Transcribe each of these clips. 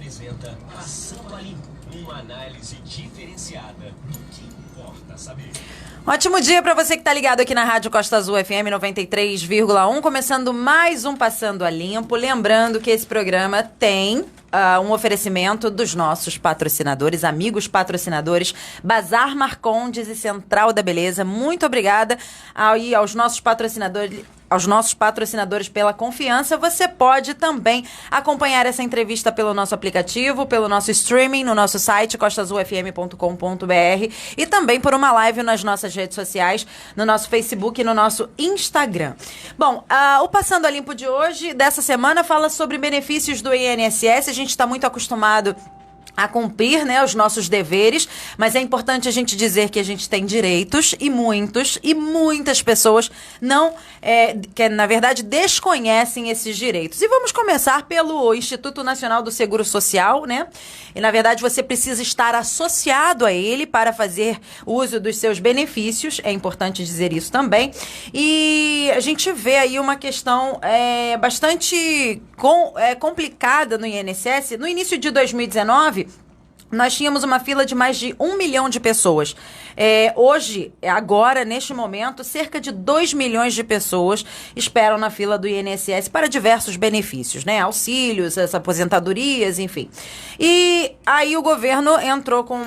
apresenta Passando a Limpo, uma análise diferenciada do que importa saber. Ótimo dia para você que está ligado aqui na Rádio Costa Azul FM 93,1, começando mais um Passando a Limpo. Lembrando que esse programa tem um oferecimento dos nossos patrocinadores, amigos patrocinadores, Bazar Marcondes e Central da Beleza. Muito obrigada aos nossos patrocinadores pela confiança. Você pode também acompanhar essa entrevista pelo nosso aplicativo, pelo nosso streaming, no nosso site costazulfm.com.br e também por uma live nas nossas redes sociais, no nosso Facebook e no nosso Instagram. Bom, o Passando a Limpo de hoje, dessa semana, fala sobre benefícios do INSS. A gente está muito acostumado a cumprir, né, os nossos deveres, mas é importante a gente dizer que a gente tem direitos e muitas pessoas que na verdade desconhecem esses direitos. E vamos começar pelo Instituto Nacional do Seguro Social, né? E na verdade você precisa estar associado a ele para fazer uso dos seus benefícios, é importante dizer isso também. E a gente vê aí uma questão bastante complicada no INSS. No início de 2019, nós tínhamos uma fila de mais de 1 milhão de pessoas. Hoje, agora, neste momento, cerca de 2 milhões de pessoas esperam na fila do INSS para diversos benefícios, né? Auxílios, as aposentadorias, enfim. E aí o governo entrou com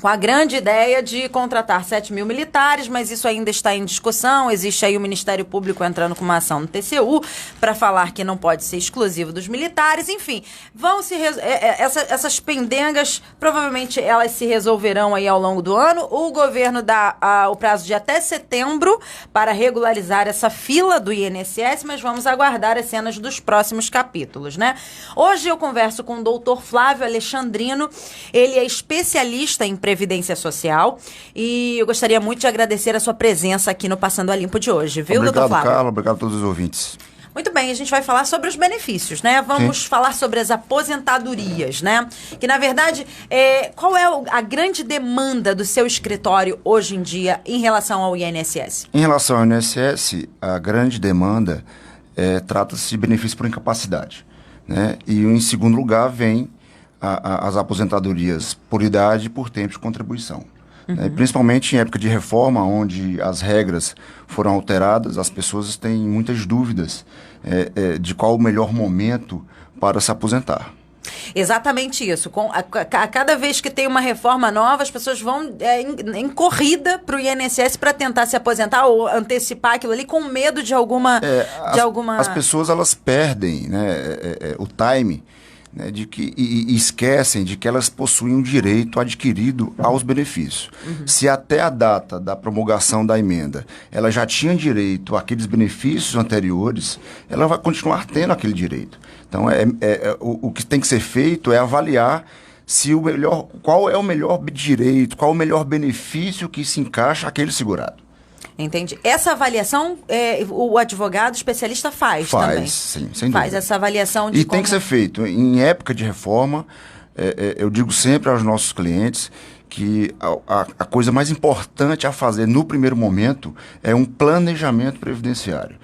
a grande ideia de contratar 7 mil militares, mas isso ainda está em discussão. Existe aí o Ministério Público entrando com uma ação no TCU para falar que não pode ser exclusivo dos militares. Enfim, essas pendengas, provavelmente elas se resolverão aí ao longo do ano. O governo dá o prazo de até setembro para regularizar essa fila do INSS, mas vamos aguardar as cenas dos próximos capítulos, né? Hoje eu converso com o doutor Flávio Alexandrino. Ele é especialista em Previdência Social e eu gostaria muito de agradecer a sua presença aqui no Passando a Limpo de hoje, viu, doutor Flávio? Obrigado, Carla, obrigado a todos os ouvintes. Muito bem, a gente vai falar sobre os benefícios, né? Vamos falar sobre as aposentadorias, né? Que, na verdade, qual é a grande demanda do seu escritório hoje em dia em relação ao INSS? Em relação ao INSS, a grande demanda trata-se de benefício por incapacidade, né? E, em segundo lugar, vem as aposentadorias por idade e por tempo de contribuição. Né? Principalmente em época de reforma, onde as regras foram alteradas, as pessoas têm muitas dúvidas de qual o melhor momento para se aposentar. Exatamente isso. Cada vez que tem uma reforma nova, as pessoas vão em corrida para o INSS para tentar se aposentar ou antecipar aquilo ali com medo de alguma... As pessoas, elas perdem, né, o time, né, e esquecem de que elas possuem um direito adquirido aos benefícios. Se até a data da promulgação da emenda ela já tinha direito àqueles benefícios anteriores, ela vai continuar tendo aquele direito. Então, o que tem que ser feito é avaliar qual é o melhor direito, qual é o melhor benefício que se encaixa àquele segurado. Entendi. Essa avaliação, o advogado especialista faz também? Sim, sem dúvida. Faz essa avaliação de tem que ser feito. Em época de reforma, eu digo sempre aos nossos clientes que a coisa mais importante a fazer no primeiro momento é um planejamento previdenciário.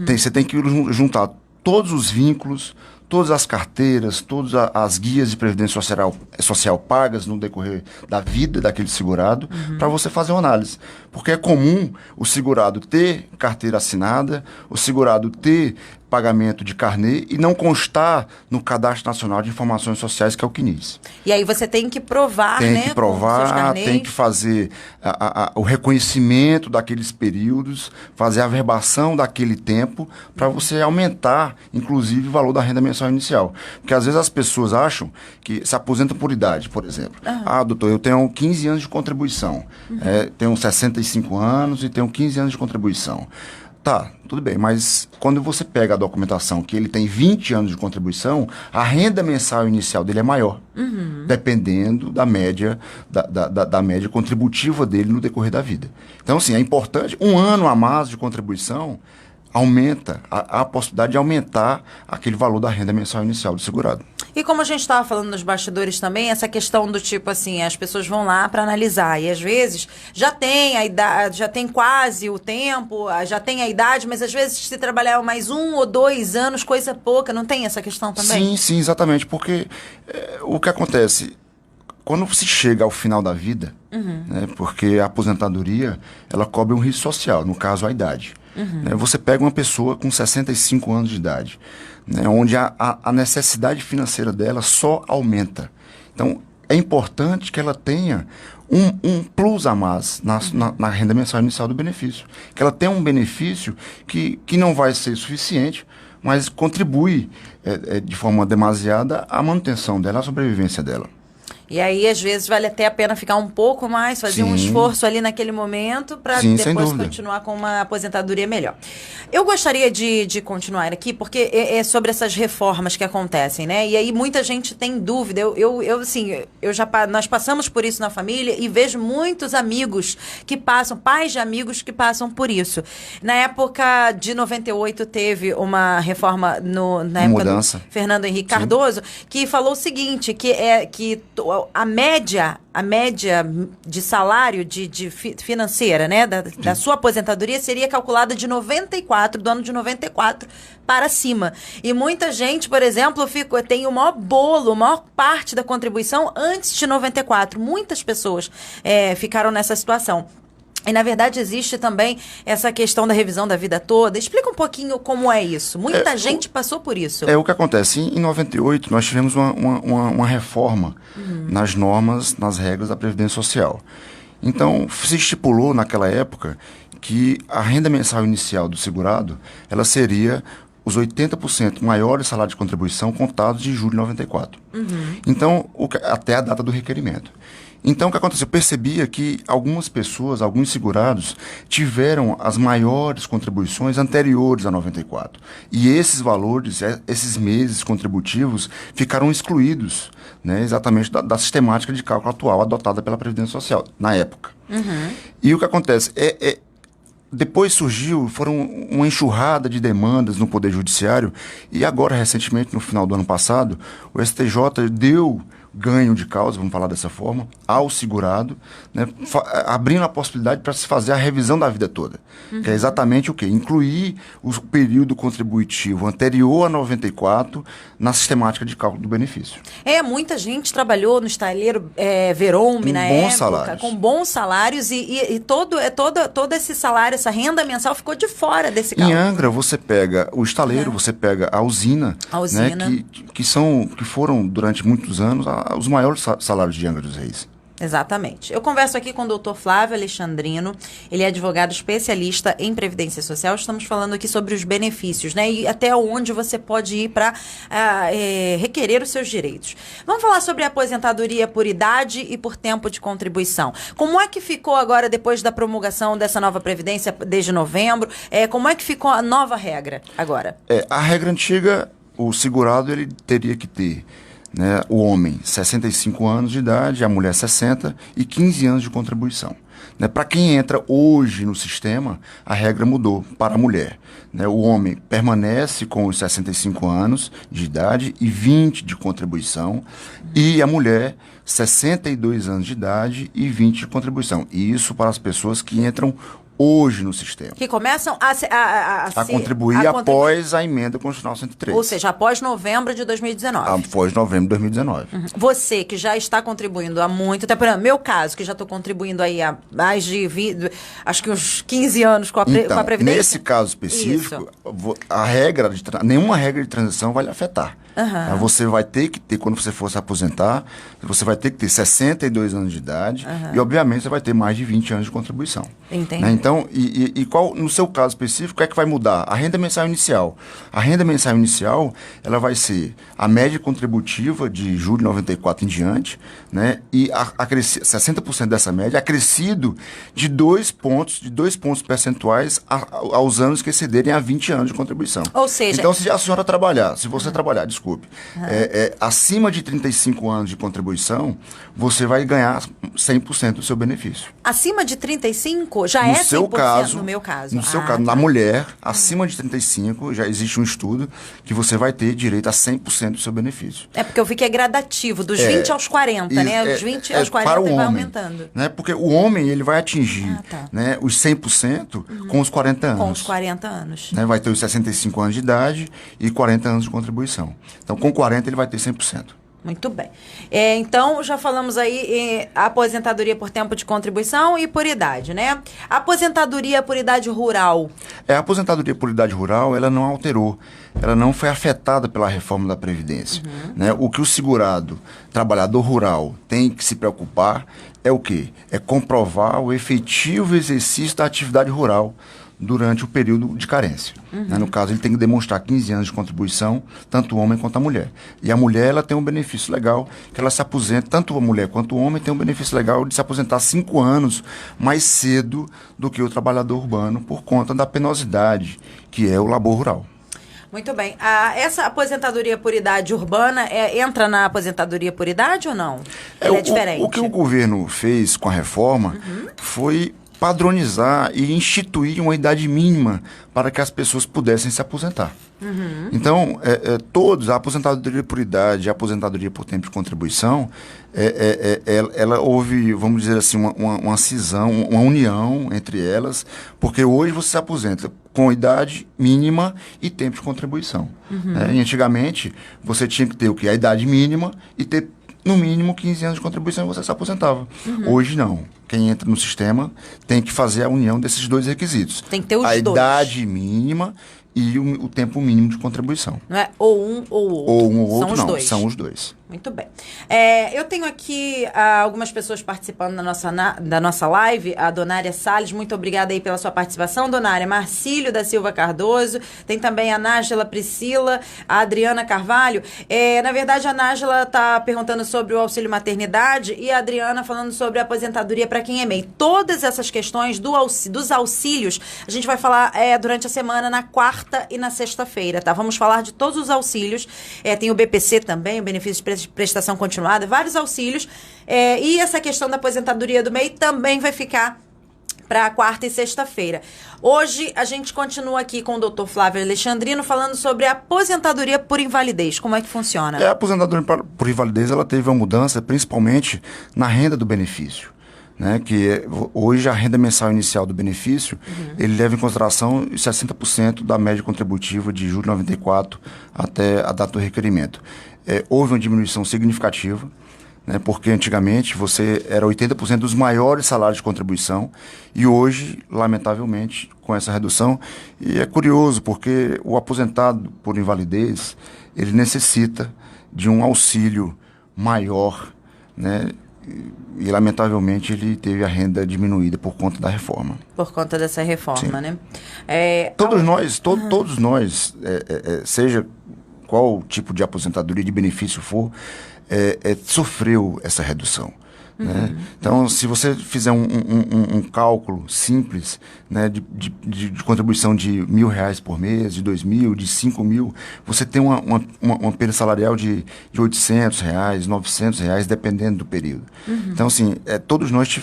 Você tem que juntar todos os vínculos, todas as carteiras, todas as guias de previdência social pagas no decorrer da vida daquele segurado, para você fazer uma análise. Porque é comum o segurado ter carteira assinada, o segurado ter pagamento de carnê e não constar no Cadastro Nacional de Informações Sociais, que é o CNIS. E aí você tem que provar, Tem que provar, tem que fazer o reconhecimento daqueles períodos, fazer a averbação daquele tempo, para você aumentar, inclusive, o valor da renda mensal inicial. Porque às vezes as pessoas acham que se aposentam por idade, por exemplo. Doutor, eu tenho 15 anos de contribuição, tenho 65 anos e tenho 15 anos de contribuição. Tá, tudo bem, mas quando você pega a documentação que ele tem 20 anos de contribuição, a renda mensal inicial dele é maior, dependendo da média, da média contributiva dele no decorrer da vida. Então, assim, é importante, 1 ano a mais de contribuição aumenta a possibilidade de aumentar aquele valor da renda mensal inicial do segurado. E como a gente estava falando nos bastidores também, essa questão do tipo assim, as pessoas vão lá para analisar e às vezes já tem a idade, já tem quase o tempo, já tem a idade, mas às vezes se trabalhar mais 1 ou 2 anos, coisa pouca, não tem essa questão também? Sim, exatamente, porque o que acontece, quando se chega ao final da vida, né, porque a aposentadoria, ela cobre um risco social, no caso a idade. Né, você pega uma pessoa com 65 anos de idade, né, onde a necessidade financeira dela só aumenta. Então, é importante que ela tenha um plus a mais na renda mensal inicial do benefício. Que ela tenha um benefício que não vai ser suficiente, mas contribui de forma demasiada à manutenção dela, à sobrevivência dela. E aí, às vezes, vale até a pena ficar um pouco mais, fazer um esforço ali naquele momento para depois continuar com uma aposentadoria melhor. Eu gostaria de continuar aqui, porque é sobre essas reformas que acontecem, né? E aí muita gente tem dúvida. Nós passamos por isso na família e vejo muitos amigos que passam, pais de amigos que passam por isso. Na época de 98 teve uma reforma na época do Fernando Henrique Cardoso, que falou o seguinte, que a média de salário financeira, né, da sua aposentadoria seria calculada de 94, do ano de 94 para cima. E muita gente, por exemplo, tem o maior parte da contribuição antes de 94. Muitas pessoas ficaram nessa situação. E, na verdade, existe também essa questão da revisão da vida toda. Explica um pouquinho como é isso. Muita gente passou por isso. O que acontece. Em 98, nós tivemos uma reforma nas normas, nas regras da Previdência Social. Então, se estipulou naquela época que a renda mensal inicial do segurado, ela seria os 80% maiores salários de contribuição contados de julho de 94. Então, até a data do requerimento. Então, o que aconteceu? Eu percebia que algumas pessoas, alguns segurados, tiveram as maiores contribuições anteriores a 94. E esses valores, esses meses contributivos, ficaram excluídos, né, exatamente da sistemática de cálculo atual adotada pela Previdência Social, na época. E o que acontece? Depois foram uma enxurrada de demandas no Poder Judiciário e agora, recentemente, no final do ano passado, o STJ deu ganho de causa, vamos falar dessa forma, ao segurado, né, abrindo a possibilidade para se fazer a revisão da vida toda. Que é exatamente o quê? Incluir o período contributivo anterior a 94 na sistemática de cálculo do benefício. Muita gente trabalhou no estaleiro Verome na época, com bons salários e todo esse salário, essa renda mensal ficou de fora desse cálculo. Em Angra, você pega o estaleiro, você pega a usina, né, que foram, durante muitos anos, os maiores salários de Angra dos Reis. Exatamente. Eu converso aqui com o Dr. Flávio Alexandrino, ele é advogado especialista em Previdência Social. Estamos falando aqui sobre os benefícios, né? E até onde você pode ir para requerer os seus direitos. Vamos falar sobre a aposentadoria por idade e por tempo de contribuição. Como é que ficou agora, depois da promulgação dessa nova Previdência, desde novembro? Como é que ficou a nova regra agora? A regra antiga, o segurado ele teria que ter, né, o homem 65 anos de idade, a mulher 60 e 15 anos de contribuição. Né, para quem entra hoje no sistema, a regra mudou para a mulher. Né, o homem permanece com os 65 anos de idade e 20 de contribuição, e a mulher 62 anos de idade e 20 de contribuição. E isso para as pessoas que entram hoje no sistema. Que começam a contribuir após a emenda constitucional 103. Ou seja, após novembro de 2019. Após novembro de 2019. Você que já está contribuindo há muito tempo, por exemplo, meu caso, que já estou contribuindo aí há mais de, acho que uns 15 anos com a Previdência. Nesse caso específico, nenhuma regra de transição vai lhe afetar. Você vai ter que ter, quando você for se aposentar, você vai ter que ter 62 anos de idade e, obviamente, você vai ter mais de 20 anos de contribuição. Entendi. Né? Então, qual, no seu caso específico, é que vai mudar? A renda mensal inicial. A renda mensal inicial, ela vai ser a média contributiva de julho de 94 em diante, né? E 60% dessa média acrescido de 2 pontos percentuais aos anos que excederem a 20 anos de contribuição. Ou seja... Então, se a senhora trabalhar, se você trabalhar, acima de 35 anos de contribuição, você vai ganhar 100% do seu benefício. Acima de 35 já é 100%? seu caso, no meu caso. No seu caso, na mulher, acima de 35, já existe um estudo que você vai ter direito a 100% do seu benefício. É porque eu vi que é gradativo, dos 20 aos 40, né? Dos 20 aos 40 para o vai homem, aumentando. né? Porque o homem, ele vai atingir né, os 100% com os 40 anos. Com os 40 anos. Né? Vai ter os 65 anos de idade e 40 anos de contribuição. Então, com 40, ele vai ter 100%. Muito bem. Então, já falamos aí aposentadoria por tempo de contribuição e por idade, né? Aposentadoria por idade rural. A aposentadoria por idade rural, ela não alterou. Ela não foi afetada pela reforma da Previdência. Né? O que o segurado, trabalhador rural, tem que se preocupar é o quê? É comprovar o efetivo exercício da atividade rural durante o período de carência. Né? No caso, ele tem que demonstrar 15 anos de contribuição, tanto o homem quanto a mulher. E a mulher, ela tem um benefício legal, que ela se aposenta, tanto a mulher quanto o homem tem um benefício legal de se aposentar 5 anos mais cedo do que o trabalhador urbano, por conta da penosidade, que é o labor rural. Muito bem. Essa aposentadoria por idade urbana entra na aposentadoria por idade ou não? É diferente? O que o governo fez com a reforma foi padronizar e instituir uma idade mínima para que as pessoas pudessem se aposentar. Então, todos, a aposentadoria por idade e a aposentadoria por tempo de contribuição, ela houve, vamos dizer assim, uma cisão, uma união entre elas, porque hoje você se aposenta com idade mínima e tempo de contribuição. E antigamente, você tinha que ter o quê? A idade mínima e ter no mínimo 15 anos de contribuição e você se aposentava. Hoje não. Quem entra no sistema tem que fazer a união desses dois requisitos. Tem que ter os dois. A idade mínima e o tempo mínimo de contribuição. Não é ou um ou outro. Ou um ou outro, são os não. dois. São os dois. Muito bem. Eu tenho aqui algumas pessoas participando da nossa live. A Donária Salles, muito obrigada aí pela sua participação, Donária. Marcílio da Silva Cardoso. Tem também a Nájila Priscila, a Adriana Carvalho. Na verdade, a Nájila está perguntando sobre o auxílio maternidade e a Adriana falando sobre a aposentadoria para quem é MEI. Todas essas questões dos auxílios, a gente vai falar durante a semana, na quarta e na sexta-feira, tá? Vamos falar de todos os auxílios. Tem o BPC também, o benefício de prestação continuada, vários auxílios. E essa questão da aposentadoria do MEI também vai ficar para quarta e sexta-feira. Hoje, a gente continua aqui com o Dr. Flávio Alexandrino falando sobre a aposentadoria por invalidez. Como é que funciona? A aposentadoria por invalidez, ela teve uma mudança principalmente na renda do benefício. Né, que hoje a renda mensal inicial do benefício, ele leva em consideração 60% da média contributiva de julho de 94 até a data do requerimento. Houve uma diminuição significativa, né, porque antigamente você era 80% dos maiores salários de contribuição e hoje, lamentavelmente, com essa redução, e é curioso porque o aposentado por invalidez, ele necessita de um auxílio maior, né, e lamentavelmente ele teve a renda diminuída por conta da reforma. Por conta dessa reforma, né? Todos nós, seja qual tipo de aposentadoria de benefício for, sofreu essa redução. Né? Então, se você fizer um cálculo simples, né, de contribuição de R$1.000 por mês, de 2.000, de 5.000, você tem uma perda salarial de R$800, R$900, dependendo do período. Então, assim, todos nós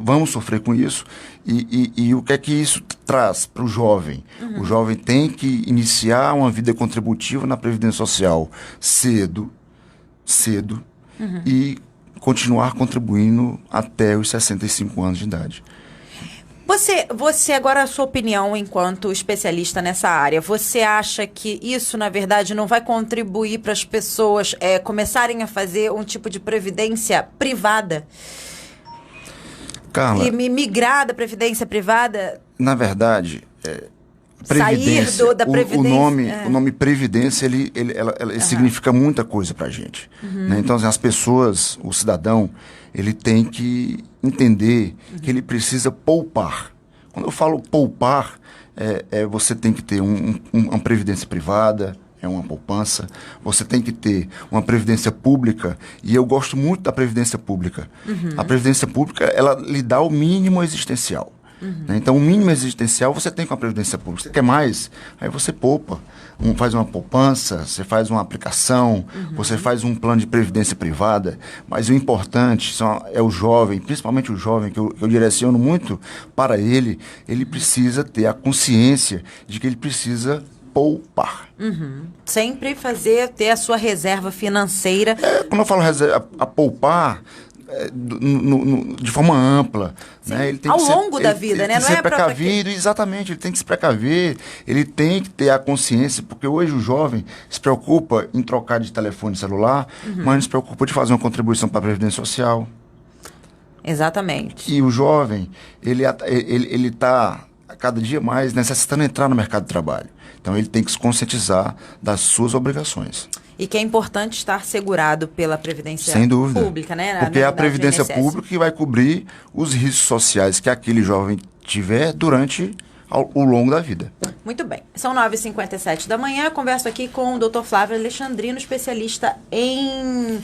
vamos sofrer com isso. E o que é que isso traz para o jovem? O jovem tem que iniciar uma vida contributiva na Previdência Social cedo, e continuar contribuindo até os 65 anos de idade. Você agora, a sua opinião enquanto especialista nessa área, você acha que isso, na verdade, não vai contribuir para as pessoas começarem a fazer um tipo de previdência privada? Carla, e migrar da previdência privada? Na verdade, previdência, da previdência. O nome previdência, ele significa muita coisa pra gente. Né? Então, assim, as pessoas, o cidadão, ele tem que entender que ele precisa poupar. Quando eu falo poupar, você tem que ter uma previdência privada, uma poupança, você tem que ter uma previdência pública, e eu gosto muito da previdência pública. A previdência pública, ela lhe dá o mínimo existencial. Né? Então, o mínimo existencial você tem com a Previdência Pública. Você quer mais? Aí você poupa. Faz uma poupança, você faz uma aplicação, você faz um plano de previdência privada. Mas o importante é o jovem, principalmente o jovem, que eu direciono muito para ele. Ele precisa ter a consciência de que ele precisa poupar. Sempre ter a sua reserva financeira. Quando eu falo a poupar, de forma ampla, né? Ele tem ao que ser, longo da vida, né? Não é precavido, exatamente, ele tem que se precaver, ele tem que ter a consciência, porque hoje o jovem se preocupa em trocar de telefone celular, mas não se preocupa de fazer uma contribuição para a Previdência Social. Exatamente. E o jovem, ele está cada dia mais necessitando entrar no mercado de trabalho. Então ele tem que se conscientizar das suas obrigações. E que é importante estar segurado pela Previdência Sem dúvida. Pública, né? Porque é a Previdência Pública que vai cobrir os riscos sociais que aquele jovem tiver durante o longo da vida. Muito bem. São 9h57 da manhã. Converso aqui com o Dr. Flávio Alexandrino, especialista em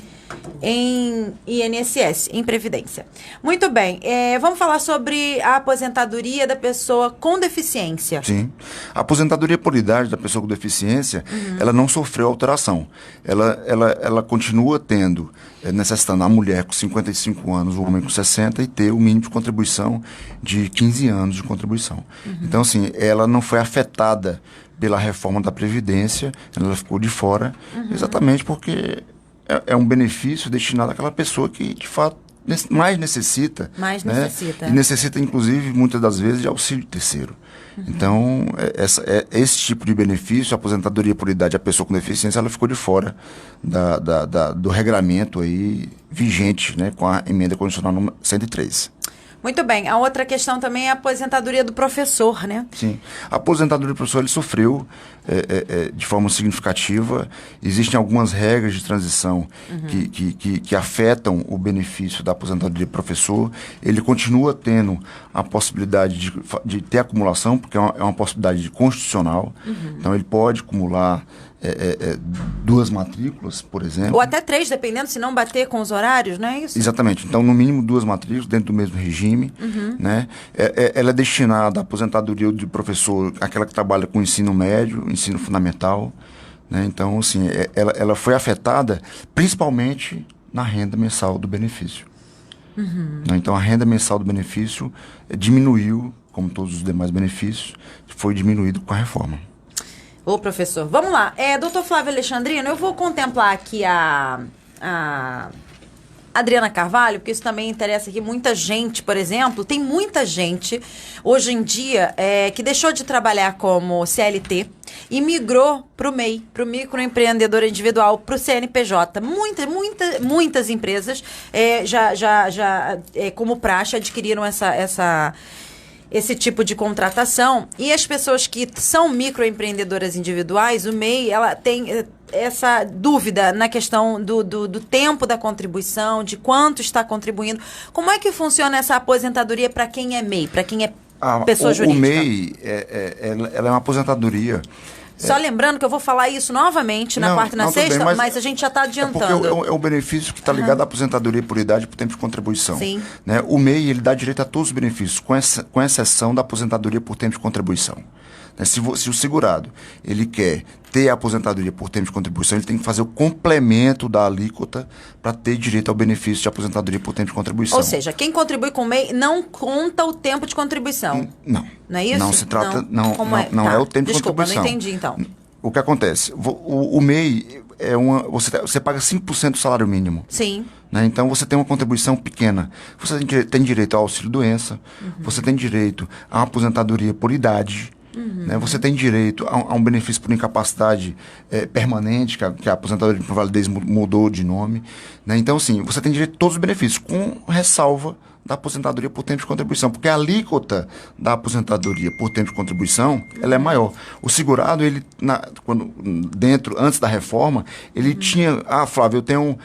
INSS, em Previdência. Muito bem. Vamos falar sobre a aposentadoria da pessoa com deficiência. Sim. A aposentadoria por idade da pessoa com deficiência, ela não sofreu alteração. Ela continua tendo, necessitando a mulher com 55 anos, o homem com 60, e ter o mínimo de contribuição de 15 anos de contribuição. Então, assim, ela não foi afetada pela reforma da Previdência, ela ficou de fora, exatamente porque é um benefício destinado àquela pessoa que, de fato, mais necessita. Mais né? necessita. E necessita, inclusive, muitas das vezes, de auxílio terceiro. Então, esse tipo de benefício, a aposentadoria por idade, a pessoa com deficiência, ela ficou de fora do regramento aí vigente, né, com a emenda constitucional número 103. Muito bem. A outra questão também é a aposentadoria do professor, né? Sim. A aposentadoria do professor, ele sofreu de forma significativa. Existem algumas regras de transição que afetam o benefício da aposentadoria do professor. Ele continua tendo a possibilidade de ter acumulação, porque é uma possibilidade constitucional. Então, ele pode acumular 2 matrículas, por exemplo. Ou até 3, dependendo, se não bater com os horários, não é isso? Exatamente. Então, no mínimo 2 matrículas dentro do mesmo regime. Né? Ela é destinada à aposentadoria do professor, aquela que trabalha com ensino médio, ensino fundamental. Né? Então, assim, ela foi afetada principalmente na renda mensal do benefício. Né? Então, a renda mensal do benefício diminuiu, como todos os demais benefícios, foi diminuído com a reforma. Ô, professor, vamos lá. Doutor Flávio Alexandrino, eu vou contemplar aqui a Adriana Carvalho, porque isso também interessa aqui muita gente, por exemplo. Tem muita gente, hoje em dia, que deixou de trabalhar como CLT e migrou para o MEI, para o microempreendedor individual, para o CNPJ. Muitas empresas como praxe, adquiriram esse tipo de contratação. E as pessoas que são microempreendedoras individuais, o MEI, ela tem essa dúvida na questão do tempo da contribuição, de quanto está contribuindo. Como é que funciona essa aposentadoria para quem é MEI, para quem é pessoa jurídica? O MEI, ela é uma aposentadoria... Só lembrando que eu vou falar isso novamente na quarta e na sexta, bem, mas a gente já está adiantando. Porque é um benefício que está ligado à aposentadoria por idade por tempo de contribuição. Sim. Né? O MEI, ele dá direito a todos os benefícios, com exceção da aposentadoria por tempo de contribuição. Né? Se o segurado ele quer ter a aposentadoria por tempo de contribuição, ele tem que fazer o complemento da alíquota para ter direito ao benefício de aposentadoria por tempo de contribuição. Ou seja, quem contribui com o MEI não conta o tempo de contribuição. Não. Não é isso? Não se trata, não Tá. é o tempo Desculpa, de contribuição. Não entendi, então. O que acontece? O MEI você paga 5% do salário mínimo. Sim. Né? Então você tem uma contribuição pequena. Você tem direito ao auxílio-doença, você tem direito a uma aposentadoria por idade. Né? Você tem direito a um benefício por incapacidade permanente, que a aposentadoria por invalidez mudou de nome. Né? Então, assim, você tem direito a todos os benefícios, com ressalva da aposentadoria por tempo de contribuição, porque a alíquota da aposentadoria por tempo de contribuição, ela é maior. O segurado, ele, antes da reforma, ele tinha... Flávio, eu tenho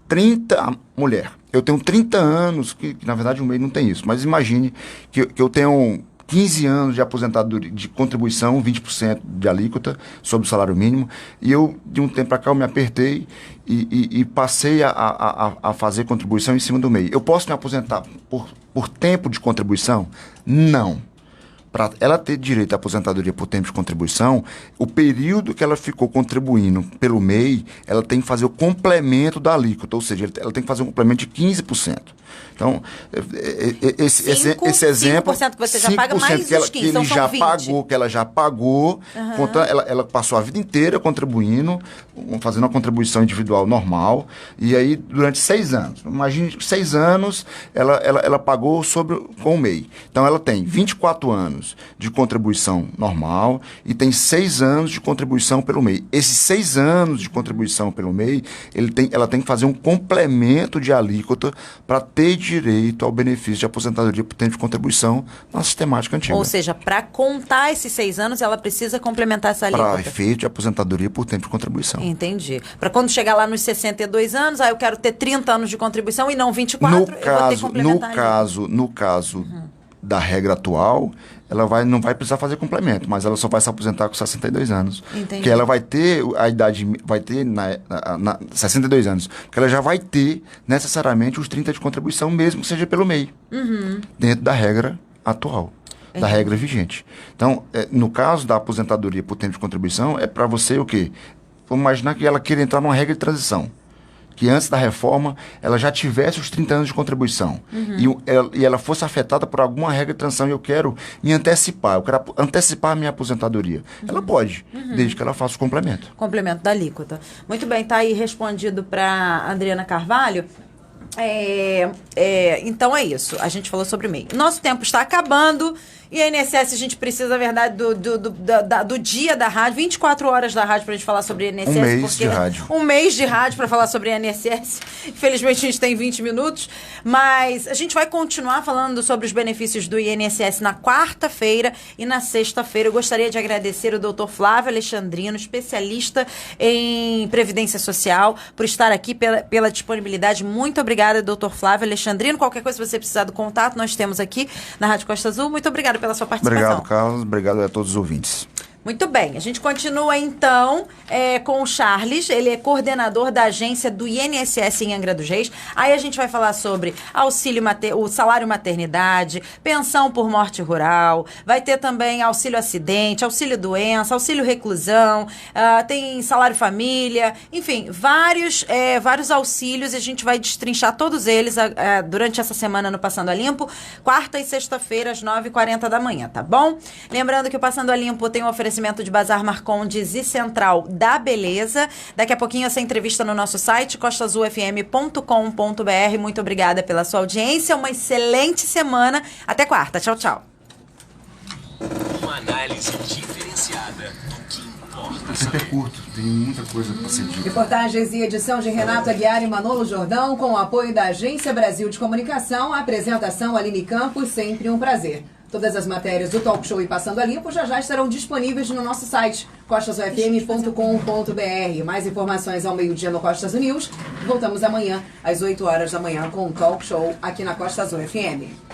30... Mulher, eu tenho 30 anos, que na verdade o MEI não tem isso, mas imagine que eu tenho 15 anos de aposentadoria, de contribuição, 20% de alíquota sobre o salário mínimo. E eu, de um tempo para cá, eu me apertei e passei a fazer contribuição em cima do MEI. Eu posso me aposentar por tempo de contribuição? Não. Para ela ter direito à aposentadoria por tempo de contribuição, o período que ela ficou contribuindo pelo MEI, ela tem que fazer o complemento da alíquota, ou seja, ela tem que fazer um complemento de 15%. Então, esse exemplo... 5% que você já paga, mais os 15%, que ele já 20%. pagou, que ela já pagou, ela passou a vida inteira contribuindo, fazendo uma contribuição individual normal, e aí durante 6 anos. Imagine 6 anos, ela pagou com o MEI. Então, ela tem 24 anos de contribuição normal e tem 6 anos de contribuição pelo MEI. Esses 6 anos de contribuição pelo MEI, ela tem que fazer um complemento de alíquota para ter direito ao benefício de aposentadoria por tempo de contribuição na sistemática antiga. Ou seja, para contar esses 6 anos, ela precisa complementar essa alíquota. Para efeito de aposentadoria por tempo de contribuição. Entendi. Para quando chegar lá nos 62 anos, aí eu quero ter 30 anos de contribuição e não 24, eu vou ter que complementar. No caso da regra atual, ela não vai precisar fazer complemento, mas ela só vai se aposentar com 62 anos. Entendi. Porque ela vai ter a idade, vai ter 62 anos, porque ela já vai ter necessariamente os 30 de contribuição, mesmo que seja pelo MEI, dentro da regra atual, da regra vigente. Então, no caso da aposentadoria por tempo de contribuição, é para você o quê? Vamos imaginar que ela queira entrar numa regra de transição, que antes da reforma ela já tivesse os 30 anos de contribuição e ela fosse afetada por alguma regra de transição e eu quero me antecipar, eu quero antecipar a minha aposentadoria. Ela pode, desde que ela faça o complemento. Complemento da alíquota. Muito bem, tá aí respondido para Adriana Carvalho. Então é isso, a gente falou sobre o MEI. Nosso tempo está acabando e a INSS, a gente precisa, na verdade, do dia da rádio, 24 horas da rádio pra gente falar sobre a INSS. Um mês de rádio. Um mês de rádio pra falar sobre a INSS. Infelizmente a gente tem 20 minutos, mas a gente vai continuar falando sobre os benefícios do INSS na quarta-feira e na sexta-feira. Eu gostaria de agradecer o Dr. Flávio Alexandrino, especialista em Previdência Social, por estar aqui, pela disponibilidade. Muito obrigada, Dr. Flávio Alexandrino. Qualquer coisa, se você precisar do contato, nós temos aqui na Rádio Costa Azul. Muito obrigada pela sua participação. Obrigado, Carlos. Obrigado a todos os ouvintes. Muito bem, a gente continua então com o Charles, ele é coordenador da agência do INSS em Angra dos Reis. Aí a gente vai falar sobre o salário maternidade, pensão por morte rural, vai ter também auxílio acidente, auxílio doença, auxílio reclusão, tem salário família, enfim, vários auxílios e a gente vai destrinchar todos eles durante essa semana no Passando a Limpo, quarta e sexta-feira às 9h40 da manhã, tá bom? Lembrando que o Passando a Limpo tem um oferecimento de Bazar Marcondes e Central da Beleza. Daqui a pouquinho essa entrevista no nosso site, costasufm.com.br. Muito obrigada pela sua audiência, uma excelente semana. Até quarta. Tchau, tchau. Uma análise diferenciada do que importa. O tempo é curto, tem muita coisa para ser dita. Reportagens e edição de Renato Aguiar e Manolo Jordão, com o apoio da Agência Brasil de Comunicação. A apresentação Aline Campos, sempre um prazer. Todas as matérias do Talk Show e Passando a Limpo já estarão disponíveis no nosso site, costasufm.com.br. Mais informações ao meio-dia no Costa Azul News. Voltamos amanhã, às 8 horas da manhã, com o Talk Show aqui na Costa Azul FM.